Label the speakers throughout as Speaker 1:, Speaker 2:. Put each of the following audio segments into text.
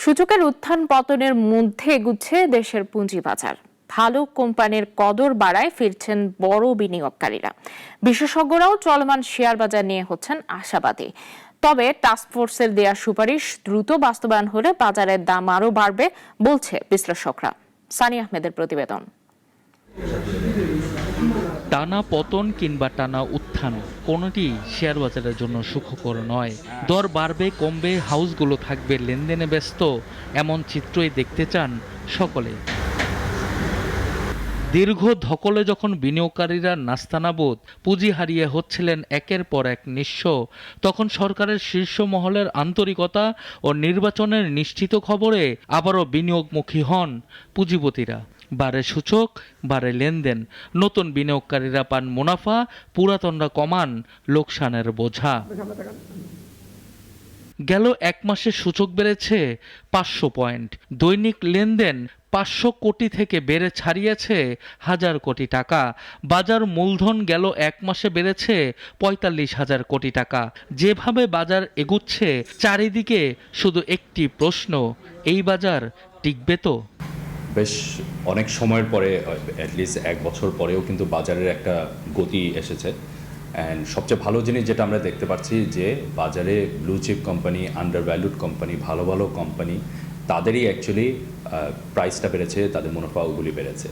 Speaker 1: সূচকের উত্থান পতনের মধ্যে এগুচ্ছে দেশের পুঁজিবাজার। ভালো কোম্পানির কদর বাড়ায় ফিরছেন বড় বিনিয়োগকারীরা। বিশেষজ্ঞরাও চলমান শেয়ার বাজার নিয়ে হচ্ছেন আশাবাদী। তবে টাস্কফোর্সের দেয়া সুপারিশ দ্রুত বাস্তবায়ন হলে বাজারের দাম আরও বাড়বে বলছে বিশ্লেষকরা। সানি আহমেদের প্রতিবেদন।
Speaker 2: টানা পতন কিংবা টানা উত্থান কোনোটি শেয়ার বাজারের জন্য সুখকর নয়। দর বাড়বে কমবে, হাউসগুলো থাকবে লেনদেনে ব্যস্ত, এমন চিত্রই দেখতে চান সকলে। দীর্ঘ ধকলে যখন বিনিয়োগকারীরা নাস্তানাবুদ, পুঁজি হারিয়ে হচ্ছিলেন একের পর এক নিঃস্ব, তখন সরকারের শীর্ষ মহলের আন্তরিকতা ও নির্বাচনের নিশ্চিত খবরে আবারও বিনিয়োগমুখী হন পুঁজিপতিরা। বাড়ে সূচক, বাড়ে লেনদেন, নতুন বিনিয়োগকারীরা পান মুনাফা, পুরাতনরা কমান লোকসানের বোঝা। গেল এক মাসে সূচক বেড়েছে 500 পয়েন্ট, দৈনিক লেনদেন 500 কোটি থেকে বেড়ে ছাড়িয়েছে 1000 কোটি টাকা। বাজার মূলধন গেল এক মাসে বেড়েছে 45,000 কোটি টাকা। যেভাবে বাজার এগুচ্ছে, চারিদিকে শুধু একটি প্রশ্ন, এই বাজার টিকবে তো?
Speaker 3: বেশ অনেক সময়ের পরে, অ্যাটলিস্ট এক বছর পরেও কিন্তু বাজারের একটা গতি এসেছে। অ্যান্ড সবচেয়ে ভালো জিনিস যেটা আমরা দেখতে পাচ্ছি যে বাজারে blue chip company, undervalued company, ভালো ভালো কোম্পানি, তাদেরই অ্যাকচুয়ালি প্রাইসটা বেড়েছে, তাদের মুনাফাগুলি বেড়েছে।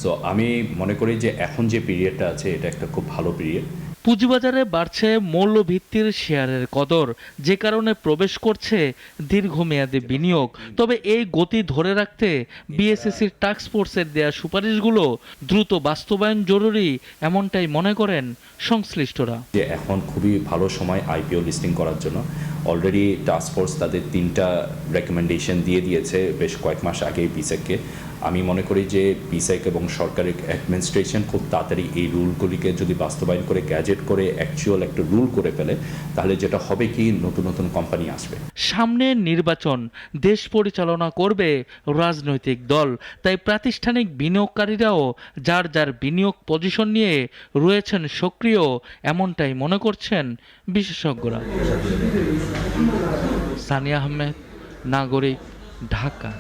Speaker 3: সো আমি মনে করি যে এখন যে পিরিয়ডটা আছে এটা একটা খুব ভালো পিরিয়ড।
Speaker 2: পুঁজিবাজারে বাড়ছে মূল্যভিত্তির শেয়ারের কদর, যে কারণে প্রবেশ করছে দীর্ঘমেয়াদী বিনিয়োগ। তবে এই গতি ধরে রাখতে বিএসইসির টাস্কফোর্সের দেয়া সুপারিশগুলো দ্রুত বাস্তবায়ন জরুরি, এমনটাই মনে করেন সংশ্লিষ্টরা।
Speaker 3: যে এখন খুবই ভালো সময় আইপিও লিস্টিং করার জন্য। অলরেডি টাস্কফোর্স তাদের 3টা রেকমেন্ডেশন দিয়ে দিয়েছে বেশ কয়েক মাস আগেই বিসেককে। আমি মনে করি যে বিসেক এবং সরকারি অ্যাডমিনিস্ট্রেশন খুব তাড়াতাড়ি এই রুলগুলিকে যদি বাস্তবায়ন করে, গ্যাজেট করে, অ্যাকচুয়াল একটা রুল করে ফেলে, তাহলে যেটা হবে কি নতুন নতুন কোম্পানি আসবে।
Speaker 2: সামনে নির্বাচন, দেশ পরিচালনা করবে রাজনৈতিক দল, তাই প্রাতিষ্ঠানিক বিনিয়োগকারীরাও যার যার বিনিয়োগ পজিশন নিয়ে রয়েছেন সক্রিয়, এমনটাই মনে করছেন বিশেষজ্ঞরা। সানি আহমেদ, নাগরিক, ঢাকা।